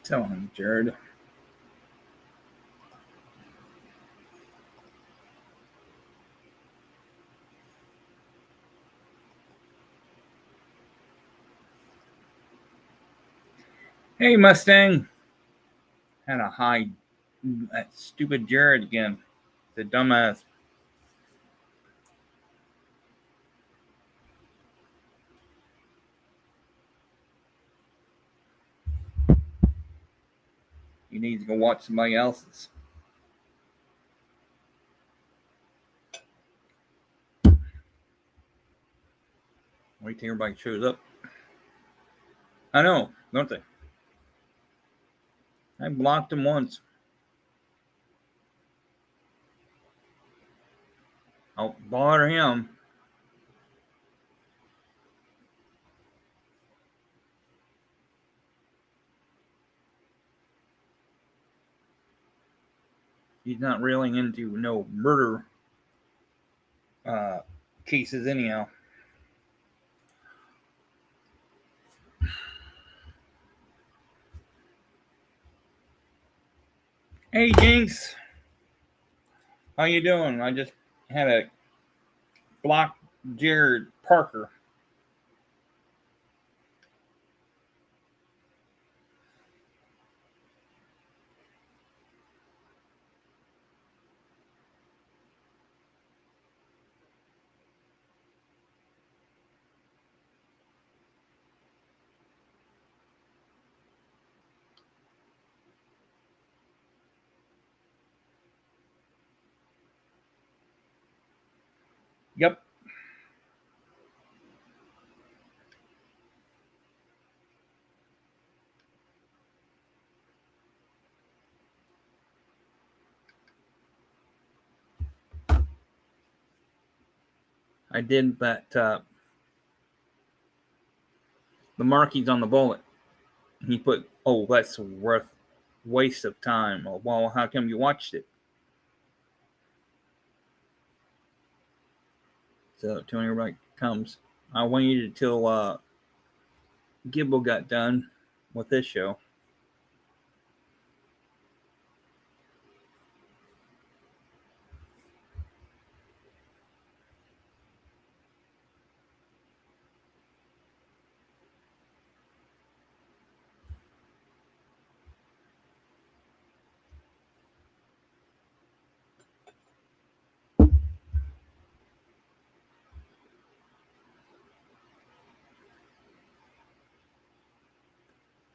Tell him, Jared. Hey, Mustang. Had to hide that stupid Jared again. The dumbass. You need to go watch somebody else's. Wait till everybody shows up. I know, don't they? I blocked him once. I'll bother him. He's not really into no murder cases anyhow. Hey, Jinx. How you doing? I just had a block Jared Parker. Yep. I did that. The markings on the bullet. He put, "Oh, that's worth waste of time." Oh, well, how come you watched it? So Tony Wright comes. I waited till Gibble got done with this show.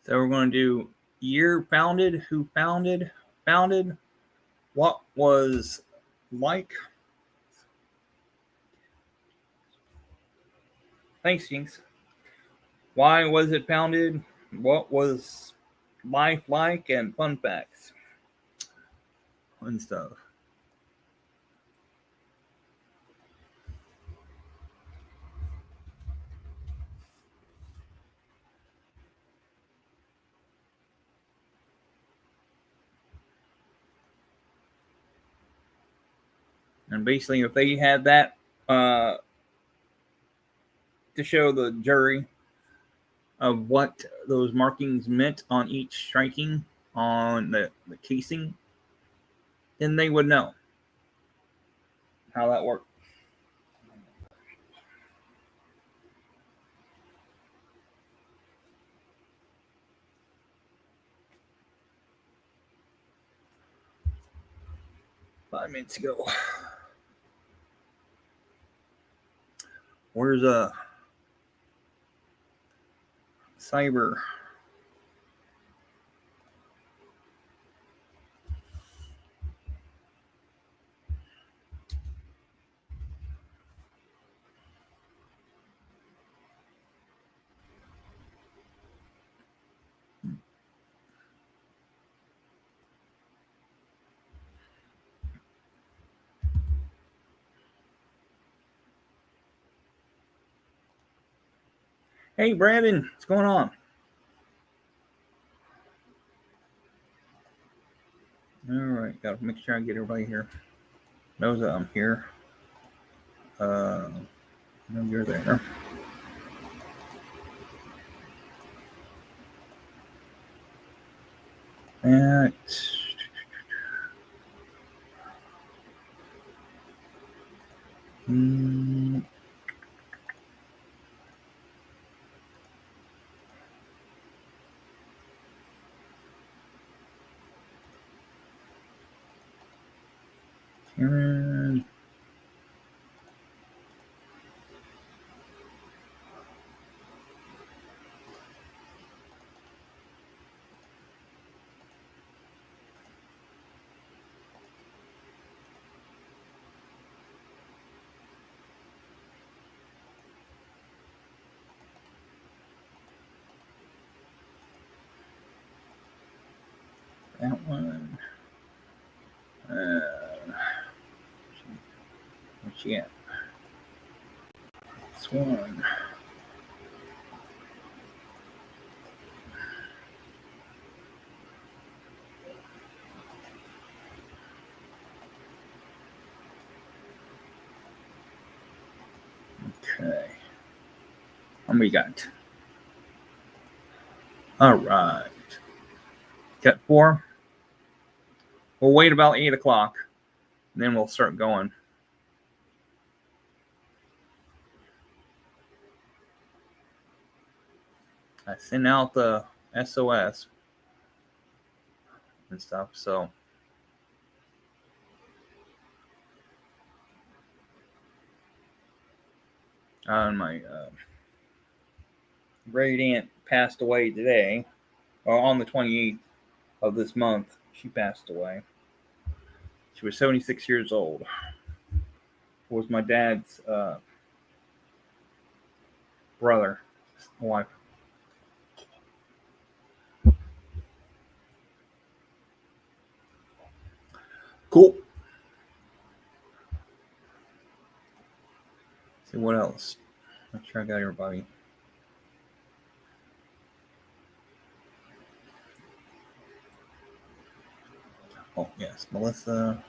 So we're going to do year founded, who founded, what was like. Thanks, Jinx. Why was it founded? What was life like? And fun facts and stuff. And basically, if they had that to show the jury of what those markings meant on each striking on the casing, then they would know how that worked. $5 minutes ago. Where's Cyber? Hey, Brandon, what's going on? All right, gotta make sure I get everybody here. Knows that I'm here. No, you're there. That. Mm, Karen. That one. What's she at? This one. Okay. What we got? All right. Got 4. We'll wait about 8 o'clock. Then we'll start going. I sent out the SOS and stuff, so my great aunt passed away today, or on the 28th of this month. She passed away. She was 76 years old. Was my dad's brother, wife. Cool. See what else. Make sure I got everybody. Oh yes, Melissa.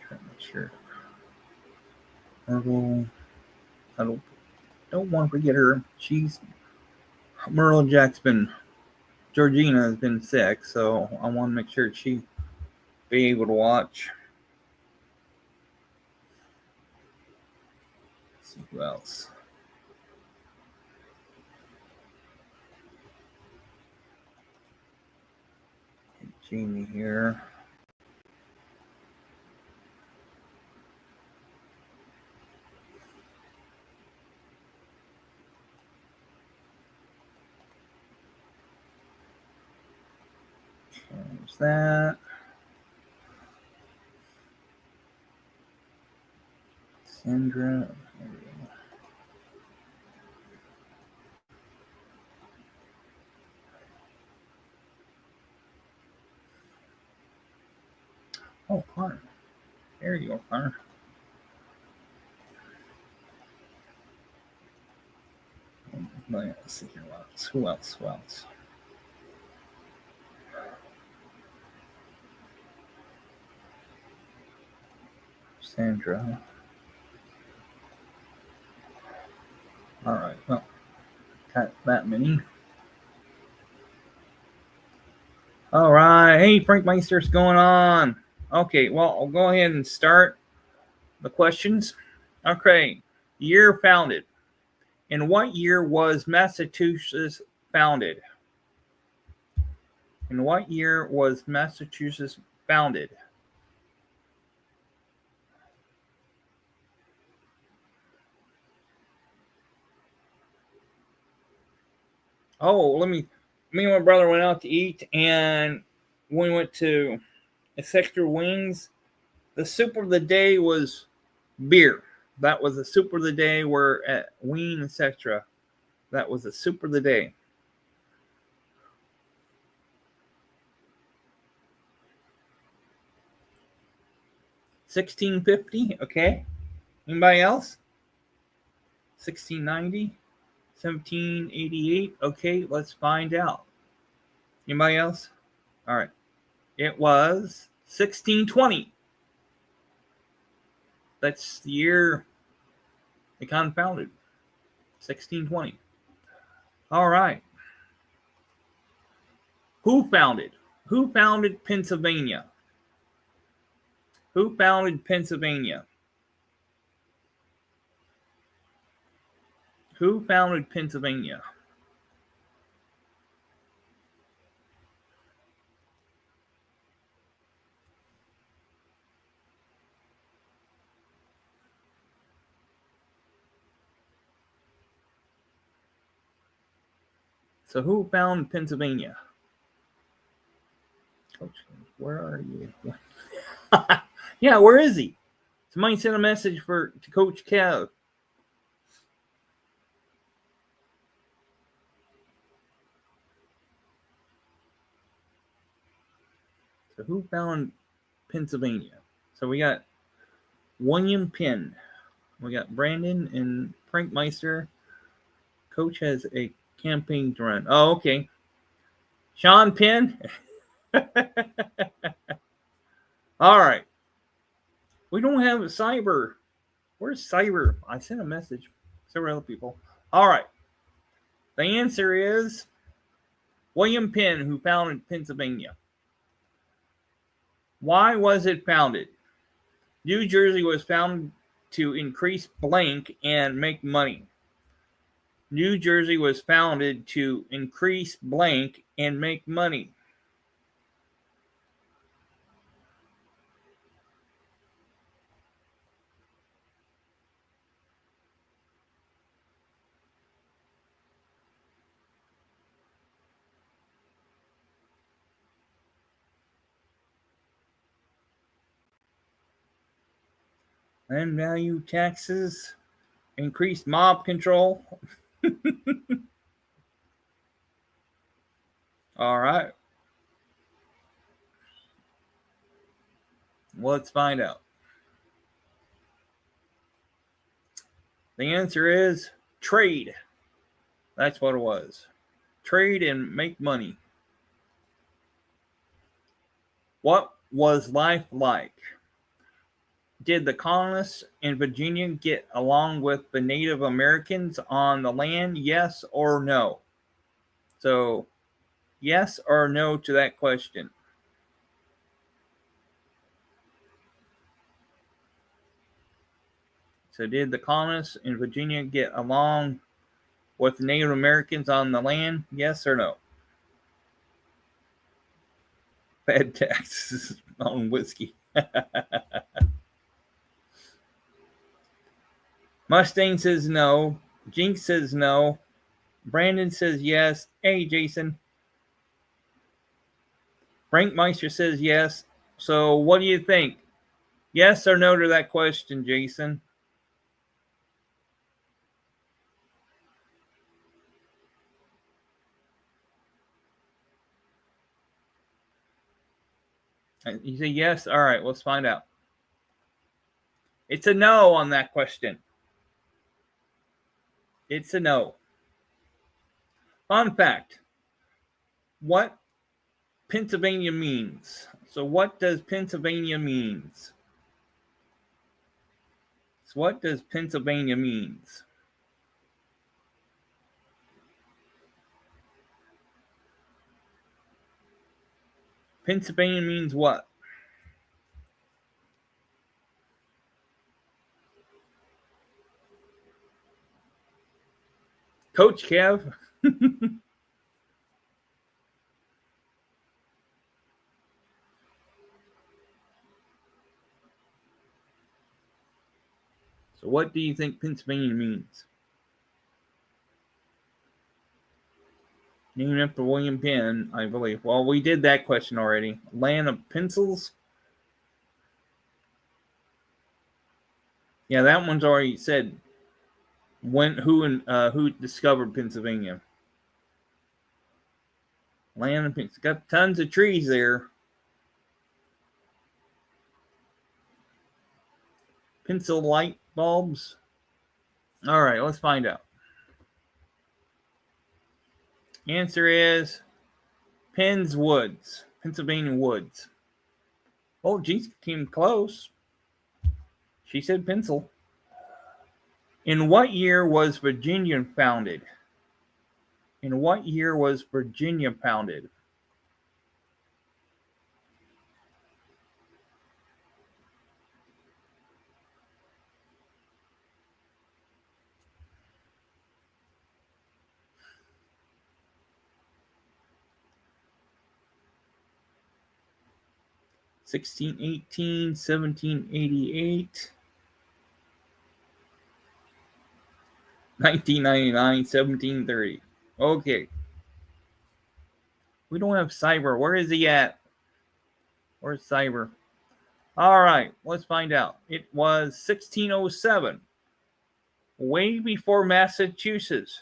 Make sure. Merle. I don't want to forget her. Merle Jack's Georgina has been sick, so I want to make sure she be able to watch. Let's see who else. Jamie here. There's that. Sandra. Oh, Connor. There you go, Connor. Let's see here. Who else? Sandra. All right. Well, got that many. All right. Hey, Frank Meister's going on. Okay. Well, I'll go ahead and start the questions. Okay. Year founded. In what year was Massachusetts founded? In what year was Massachusetts founded? Oh, me and my brother went out to eat, and when we went to Sector Wings, the soup of the day was beer. That was the soup of the day. We're at Wien, etc. That was the soup of the day. 1650. Okay. Anybody else? 1690. 1788. Okay, let's find out. Anybody else? All right. It was 1620. That's the year they confounded. 1620. All right. Who founded Pennsylvania? Who founded Pennsylvania? Who founded Pennsylvania? So who founded Pennsylvania? Coach, where are you? Yeah, where is he? Somebody sent a message to Coach Kev. So who founded Pennsylvania? So we got William Penn. We got Brandon and Frank Meister. Coach has a campaign to run. Oh, okay. Sean Penn. All right. We don't have a Cyber. Where's Cyber? I sent a message. Several other people. All right. The answer is William Penn, who founded Pennsylvania. Why was it founded? New Jersey was founded to increase blank and make money. New Jersey was founded to increase blank and make money. Land value taxes, increased mob control. All right. Well, let's find out. The answer is trade. That's what it was. Trade and make money. What was life like? Did the colonists in Virginia get along with the Native Americans on the land? Yes or no? So, yes or no to that question. So, did the colonists in Virginia get along with the Native Americans on the land? Yes or no? Bad taxes on whiskey. Mustang says no. Jinx says no. Brandon says yes. Hey, Jason. Frank Meister says yes. So, what do you think? Yes or no to that question, Jason? You say yes? All right, let's find out. It's a no on that question. It's a no. Fun fact. What Pennsylvania means. So what does Pennsylvania means? So what does Pennsylvania means? Pennsylvania means what? Coach Kev? So what do you think Pennsylvania means? Named after William Penn, I believe. Well, we did that question already. Land of pencils? Yeah, that one's already said. Who discovered Pennsylvania? Land of pencils. Got tons of trees there. Pencil light bulbs. All right, let's find out. Answer is Penn's Woods, Pennsylvania Woods. Oh, geez, came close. She said pencil. In what year was Virginia founded? In what year was Virginia founded? (1618, 1788, 1999, 1730). Okay. We don't have Cyber. Where is he at? Where's Cyber? All right, let's find out. It was 1607, way before Massachusetts.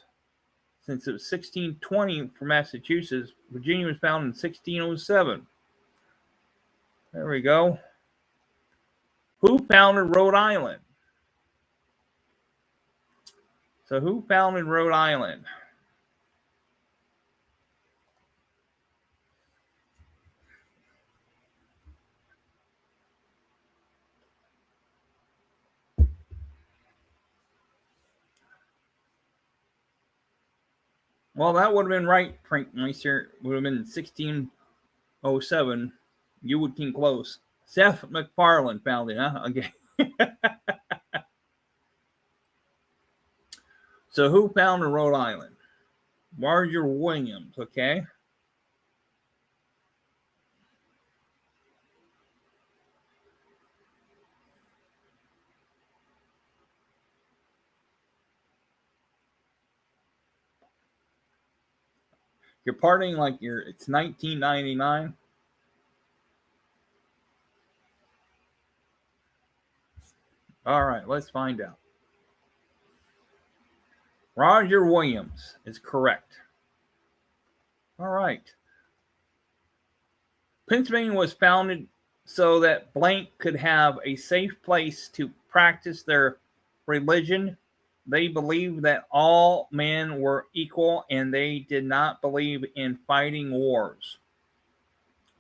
Since it was 1620 for Massachusetts, Virginia was founded in 1607. There we go. Who founded Rhode Island? So who founded Rhode Island? Well, that would have been right, Frank Meister. Would have been 1607. You would came close. Seth MacFarlane founded, huh? Okay. So who founded Rhode Island? Roger Williams, okay? You're partying like it's 1999. All right, let's find out. Roger Williams is correct. All right. Pennsylvania was founded so that blank could have a safe place to practice their religion. They believed that all men were equal and they did not believe in fighting wars.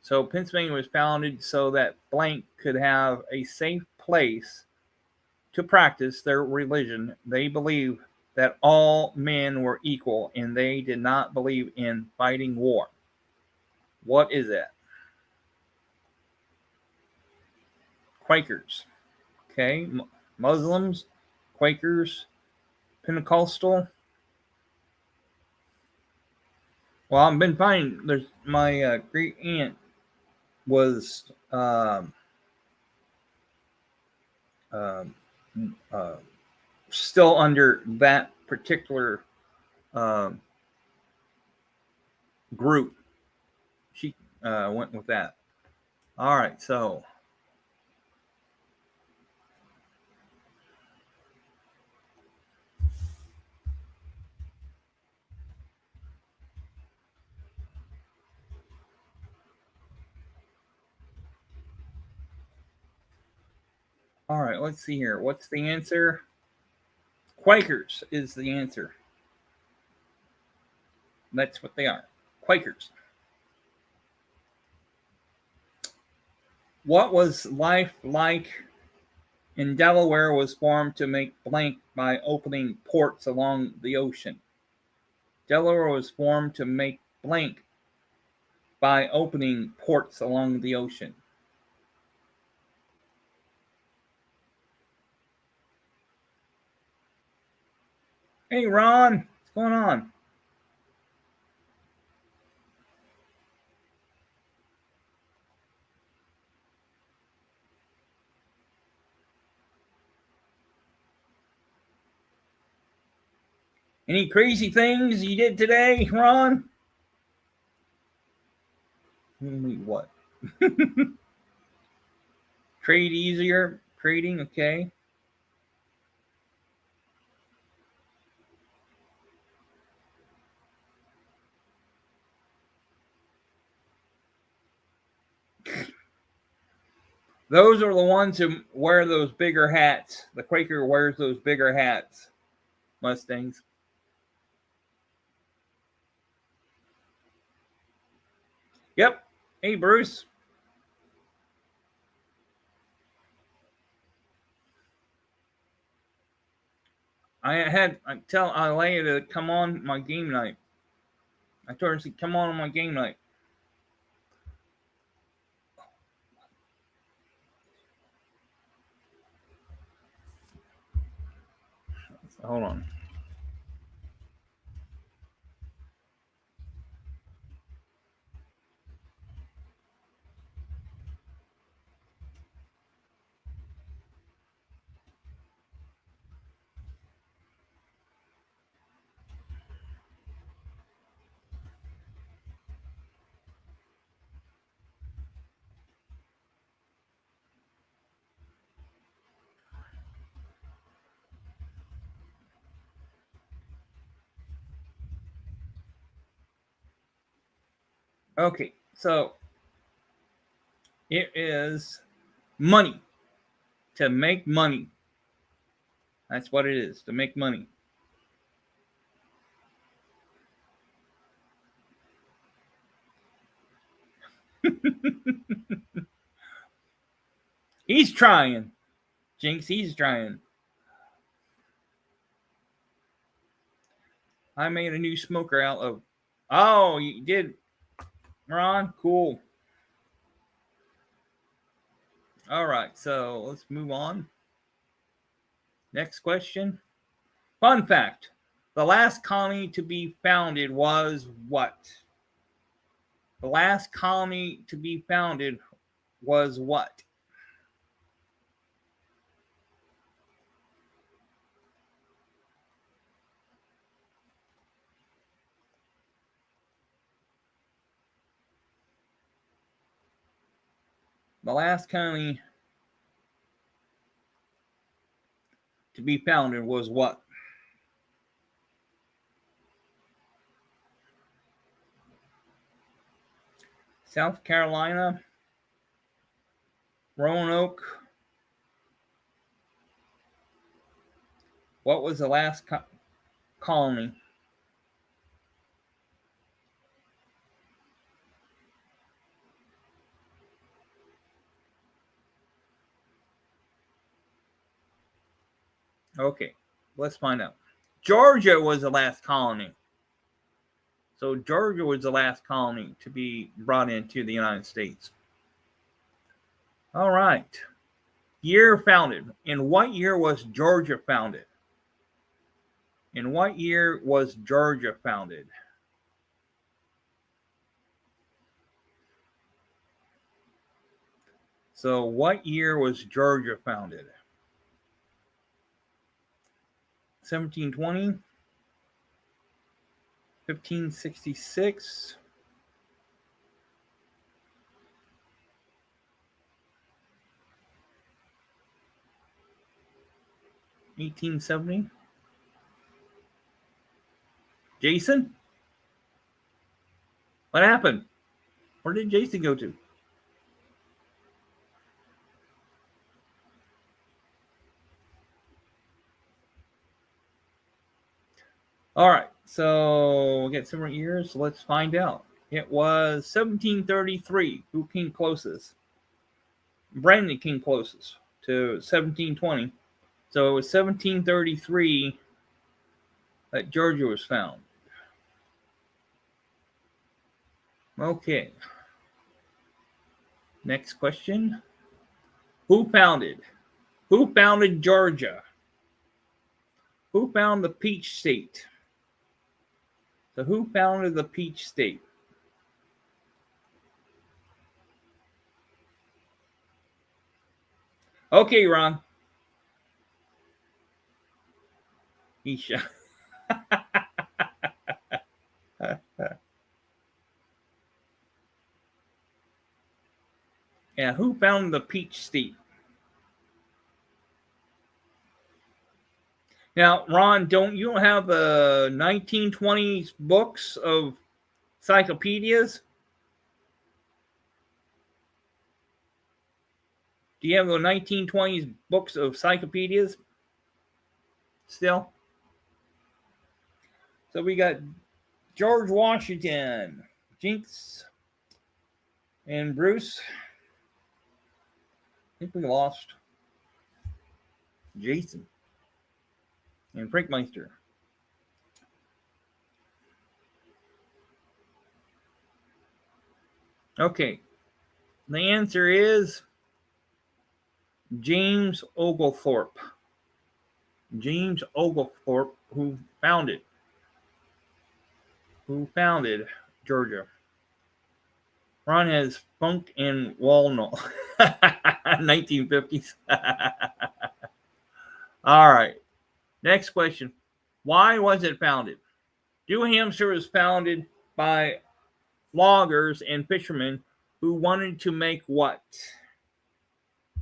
So Pennsylvania was founded so that blank could have a safe place to practice their religion. They believed that all men were equal and they did not believe in fighting war. What is that? Quakers. Okay. Muslims, Quakers, Pentecostal. Well, I've been finding there's my great aunt was still under that particular group. She went with that. All right, so all right, let's see here. What's the answer? Quakers is the answer. That's what they are. Quakers. What was life like in Delaware was formed to make blank by opening ports along the ocean. Delaware was formed to make blank by opening ports along the ocean. Hey, Ron, what's going on? Any crazy things you did today, Ron? What? Trade easier, trading, okay. Those are the ones who wear those bigger hats. The Quaker wears those bigger hats. Mustangs. Yep. Hey, Bruce. I tell Alea to come on my game night. I told her to come on my game night. Hold on. Okay, so it is money. To make money. That's what it is, to make money. He's trying. Jinx, he's trying. I made a new smoker out of. Oh, you did, Ron? Cool. All right, so let's move on. Next question. Fun fact. The last colony to be founded was what? The last colony to be founded was what? The last colony to be founded was what? South Carolina, Roanoke. What was the last colony? Okay, let's find out. Georgia was the last colony. So Georgia was the last colony to be brought into the United States. All right. Year founded. In what year was Georgia founded? In what year was Georgia founded? So what year was Georgia founded? 1720, 1566, 1870. Jason? What happened? Where did Jason go to? All right, so we got several years. So let's find out. It was 1733. Who came closest? Brandon came closest to 1720. So it was 1733 that Georgia was found. Okay. Next question. Who founded Georgia? Who founded the Peach State? So who founded the Peach State? Okay, Ron. Isha. Yeah, who founded the Peach State? Now, Ron, don't you have the 1920s books of encyclopedias? Do you have the 1920s books of encyclopedias still? So we got George Washington, Jinx, and Bruce. I think we lost Jason. And Frankmeister. Okay. The answer is James Oglethorpe. James Oglethorpe, who founded Georgia. Ron has Funk and Walnut. 1950s. All right. Next question. Why was it founded? New Hampshire was founded by loggers and fishermen who wanted to make what?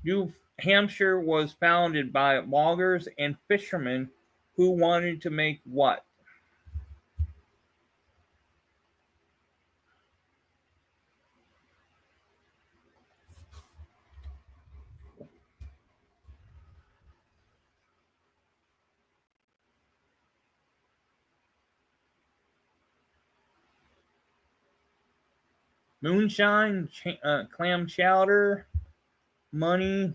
New Hampshire was founded by loggers and fishermen who wanted to make what? Moonshine, clam chowder, money.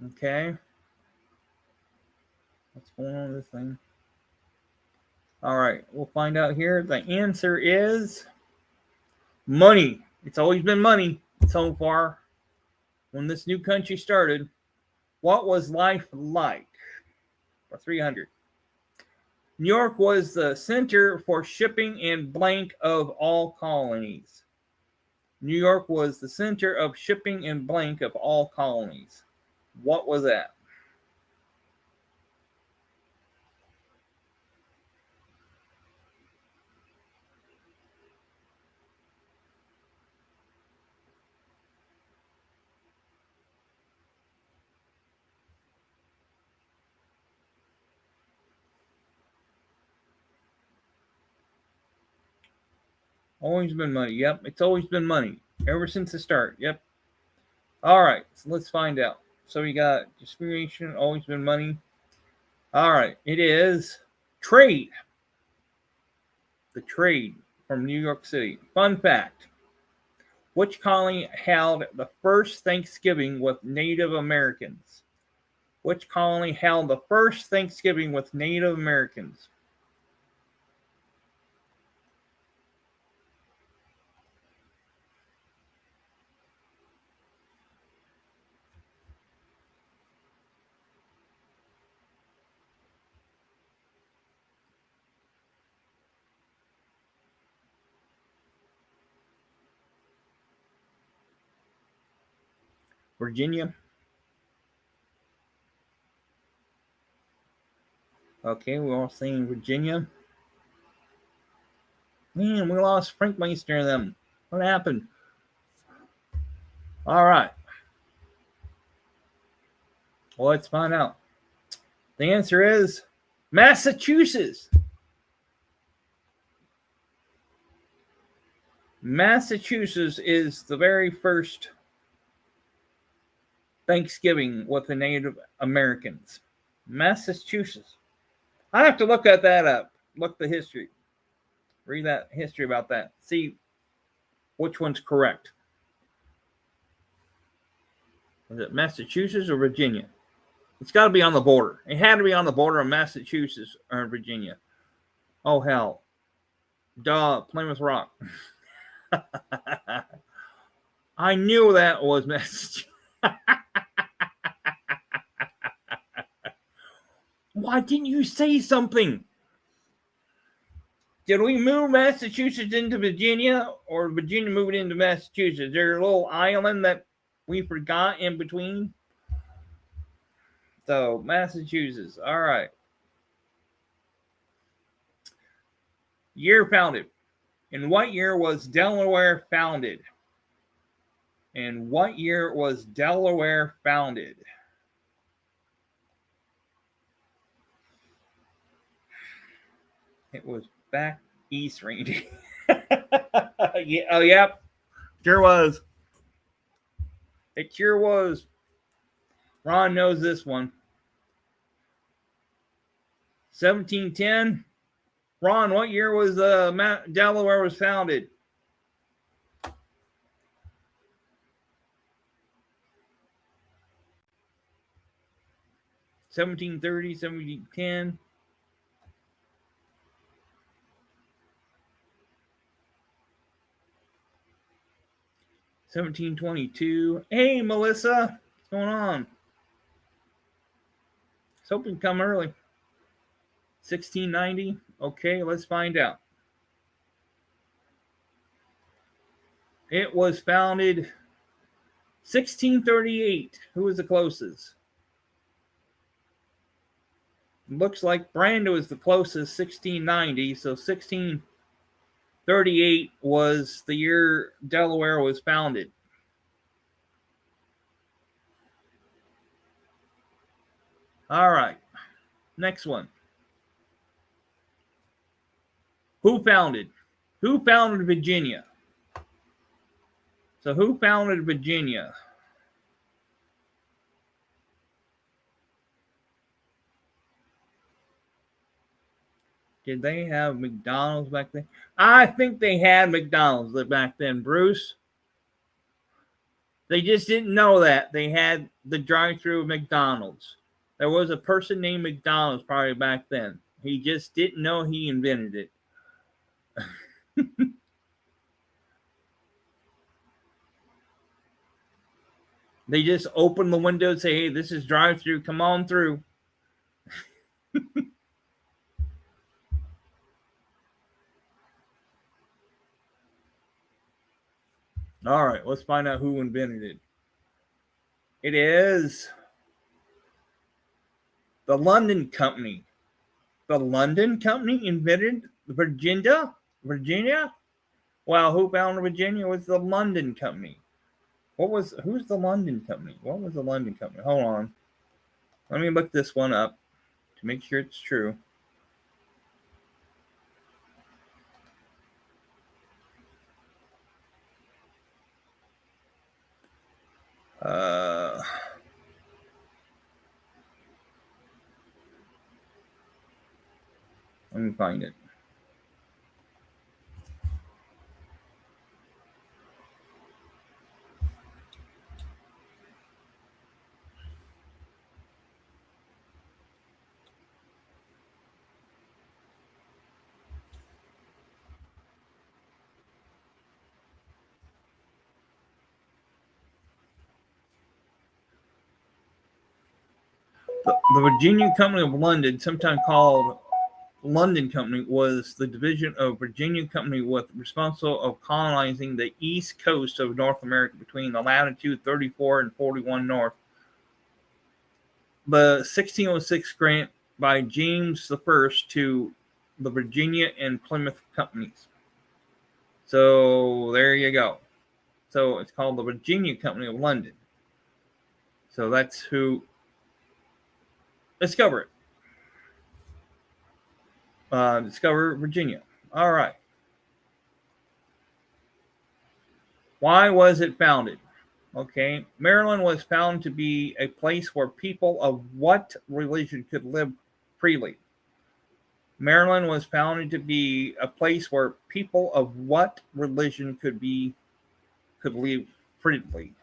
Okay. What's going on with this thing? All right, we'll find out here. The answer is money. It's always been money so far. When this new country started, what was life like? For 300. New York was the center for shipping and blank of all colonies. New York was the center of shipping and blank of all colonies. What was that? Always been money. Yep, it's always been money. Ever since the start. Yep. All right, so let's find out. So we got discrimination, always been money. All right, it is trade. The trade from New York City. Fun fact. Which colony held the first Thanksgiving with Native Americans? Which colony held the first Thanksgiving with Native Americans? Virginia. Okay, we're all saying Virginia. Man, we lost Frank Meister and them. What happened? All right. Well, let's find out. The answer is Massachusetts. Massachusetts is the very first Thanksgiving with the Native Americans. Massachusetts. I have to look at that up. Look the history. Read that history about that. See which one's correct. Is it Massachusetts or Virginia? It's got to be on the border. It had to be on the border of Massachusetts or Virginia. Oh, hell. Duh, Plymouth Rock. I knew that was Massachusetts. Why didn't you say something? Did we move Massachusetts into Virginia or Virginia moved into Massachusetts? Is there a little island that we forgot in between? So, Massachusetts. All right. Year founded. In what year was Delaware founded? In what year was Delaware founded? It was back east, Randy. Yeah, oh, yep. Sure was. It sure was. Ron knows this one. 1710. Ron, what year was Delaware was founded? 1730, 1710. $1722. Hey, Melissa, what's going on? It's hoping to come early. 1690. Okay, let's find out. It was founded 1638. Who was the closest? Looks like Brando is the closest, 1690. So 1638 was the year Delaware was founded. All right. Next one. Who founded Virginia? So who founded Virginia? Did they have McDonald's back then? I think they had McDonald's back then, Bruce. They just didn't know that. They had the drive-through McDonald's. There was a person named McDonald's probably back then. He just didn't know he invented it. They just open the window and say, hey, this is drive-through. Come on through. All right, let's find out who invented it. It is the London Company. The London Company invented Virginia? Well, who founded Virginia was the London Company. Who's the London Company? What was the London Company? Hold on. Let me look this one up to make sure it's true. Let me find it. The Virginia Company of London, sometimes called London Company, was the division of Virginia Company responsible of colonizing the east coast of North America between the latitude 34 and 41 north. The 1606 grant by James I to the Virginia and Plymouth companies. So there you go. So it's called the Virginia Company of London. So that's who discovered it. Discover Virginia. All right. Why was it founded? Okay. Maryland was found to be a place where people of what religion could live freely. Maryland was founded to be a place where people of what religion could live freely.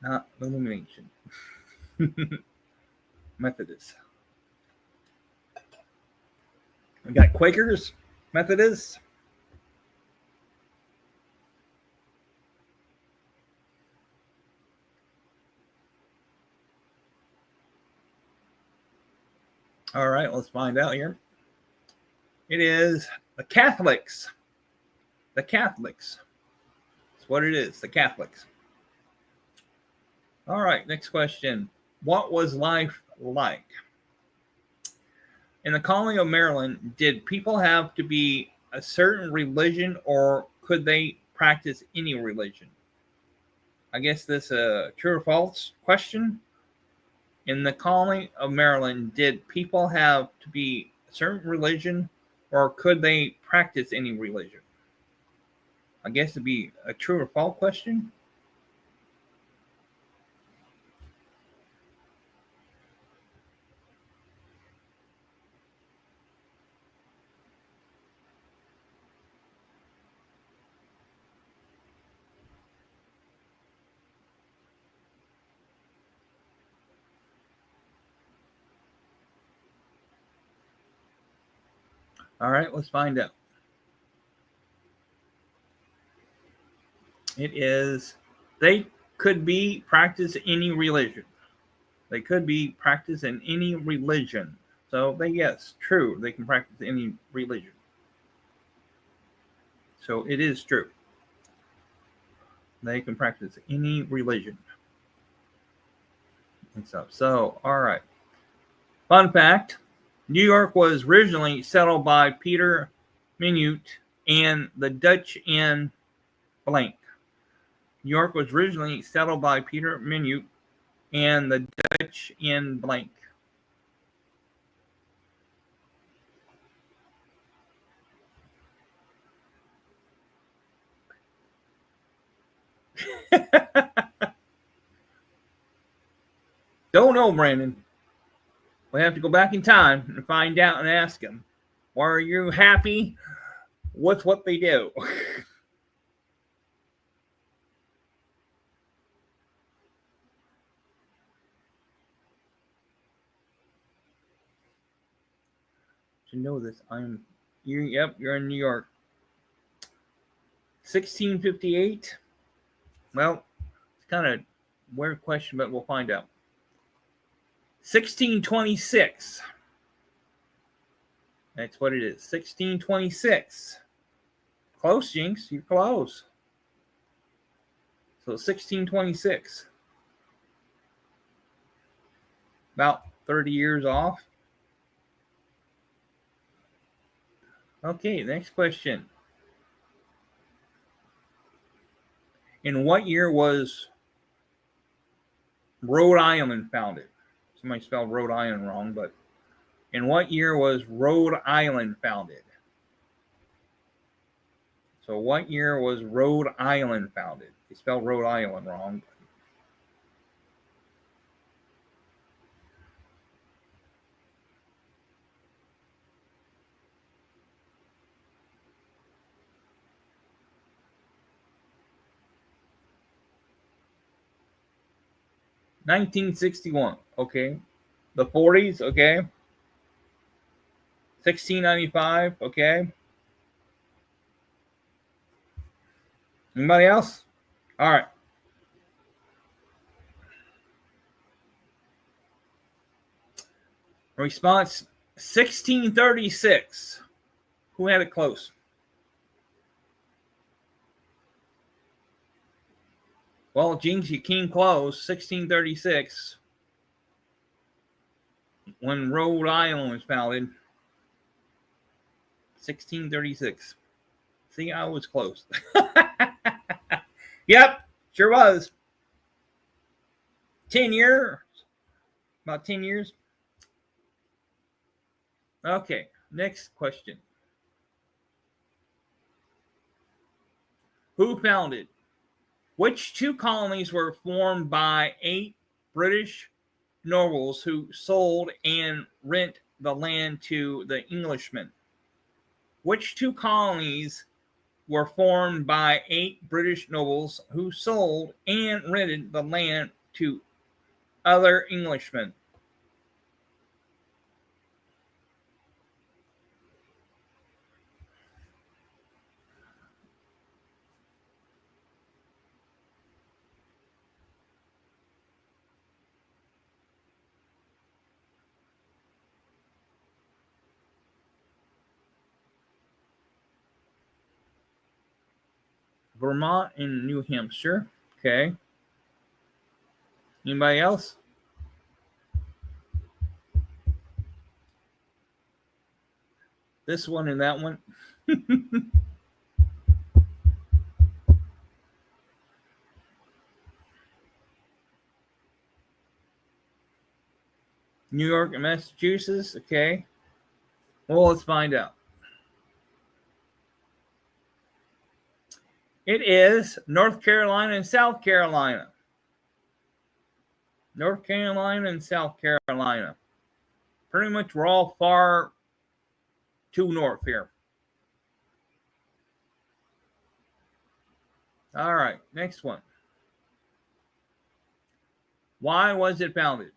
Not illumination. Methodist. We got Quakers, Methodists. All right, let's find out here. It is the Catholics. The Catholics. That's what it is, the Catholics. All right, next question. What was life like? In the colony of Maryland, did people have to be a certain religion or could they practice any religion? I guess this is a true or false question. In the colony of Maryland, did people have to be a certain religion or could they practice any religion? I guess it'd be a true or false question. All right, let's find out. It is, they could be practiced in any religion. They could be practiced in any religion. So yes, true, they can practice any religion. So it is true. They can practice any religion and stuff. So, all right. Fun fact, New York was originally settled by Peter Minuit and the Dutch in blank. New York was originally settled by Peter Minuit and the Dutch in blank. Don't know, Brandon. We have to go back in time and find out and ask him. Were you happy with what they do? You know this. Yep, you're in New York. 1658. Well, it's kind of a weird question, but we'll find out. 1626. That's what it is. 1626. Close, Jinx. You're close. So 1626. About 30 years off. Okay, next question. In what year was Rhode Island founded? Somebody spelled Rhode Island wrong, but in what year was Rhode Island founded? So what year was Rhode Island founded? They spelled Rhode Island wrong. $1961. Okay. The 40s. Okay. 1695. Okay. Anybody else? All right. Response 1636. Who had it close? Well, Jinx, you came close. 1636. When Rhode Island was founded. 1636. See, I was close. Yep, sure was. 10 years. About 10 years. Okay, next question. Who founded? Which two colonies were formed by 8 British nobles who sold and rent the land to the Englishmen? Which two colonies were formed by 8 British nobles who sold and rented the land to other Englishmen? Vermont and New Hampshire. Okay. Anybody else? This one and that one. New York and Massachusetts. Okay. Well, let's find out. It is North Carolina and South Carolina. North Carolina and South Carolina. Pretty much we're all far too north here. All right, next one. Why was it founded?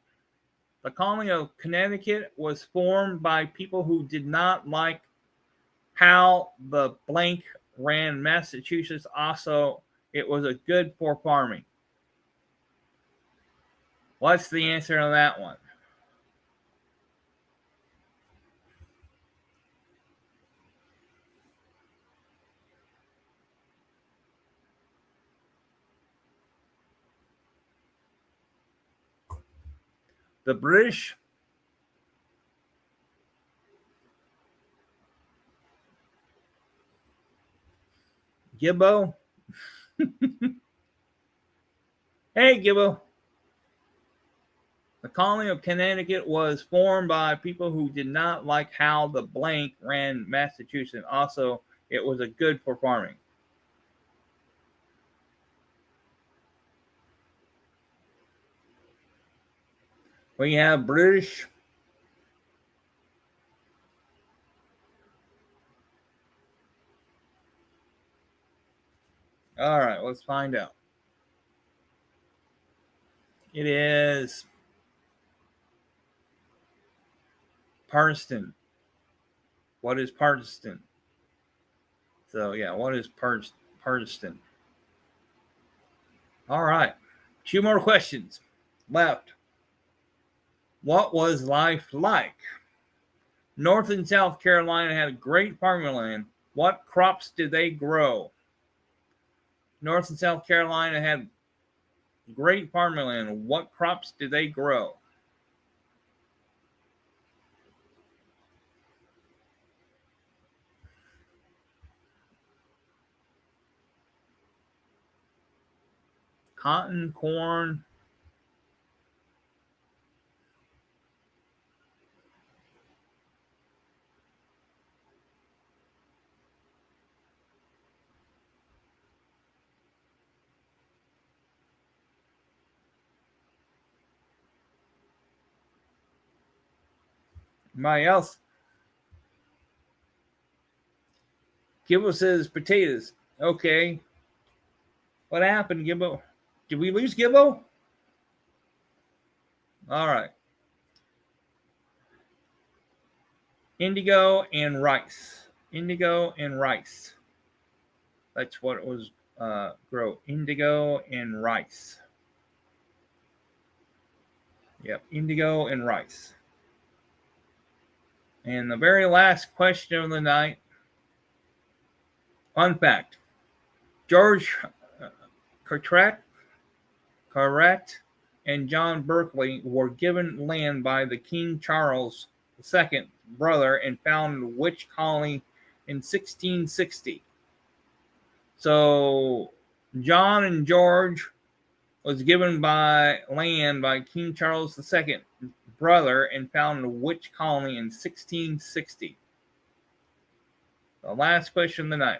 The colony of Connecticut was formed by people who did not like how the blank ran Massachusetts. Also, it was a good for farming. What's the answer to that one? The British? Gibbo? Hey, Gibbo. The colony of Connecticut was formed by people who did not like how the blank ran Massachusetts. Also, it was a good for farming. We have British. All right, let's find out. It is partisan. What is partisan? So, yeah, what is partisan? All right, 2 more questions left. What was life like? North and South Carolina had great farmland. What crops did they grow? North and South Carolina had great farmland. What crops did they grow? Cotton, corn. Anybody else? Gibbo says potatoes. Okay. What happened, Gibbo? Did we lose Gibbo? All right. Indigo and rice. Indigo and rice. That's what it was. Grow indigo and rice. Yep, indigo and rice. And the very last question of the night. Fun fact: George Carteret and John Berkeley were given land by the King Charles II brother and founded which colony in 1660? So John and George was given land by King Charles II brother and founded which colony in 1660? The last question of the night.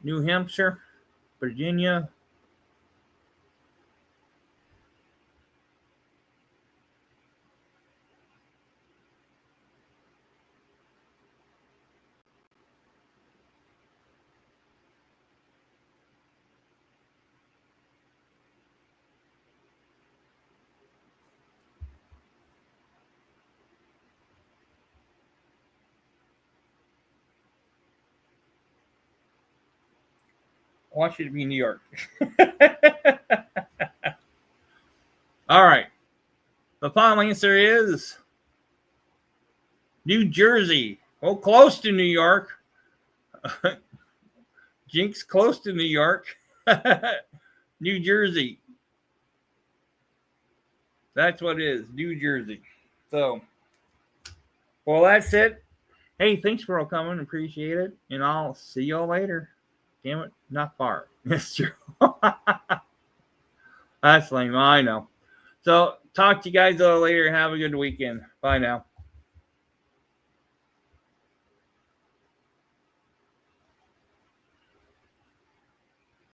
New Hampshire, Virginia, Washington, New York. All right. The final answer is New Jersey. Well, close to New York. Jinx, close to New York. New Jersey. That's what it is. New Jersey. So, well, that's it. Hey, thanks for all coming. Appreciate it. And I'll see y'all later. Damn it, not far. That's true. That's lame. I know. So, talk to you guys all later. Have a good weekend. Bye now.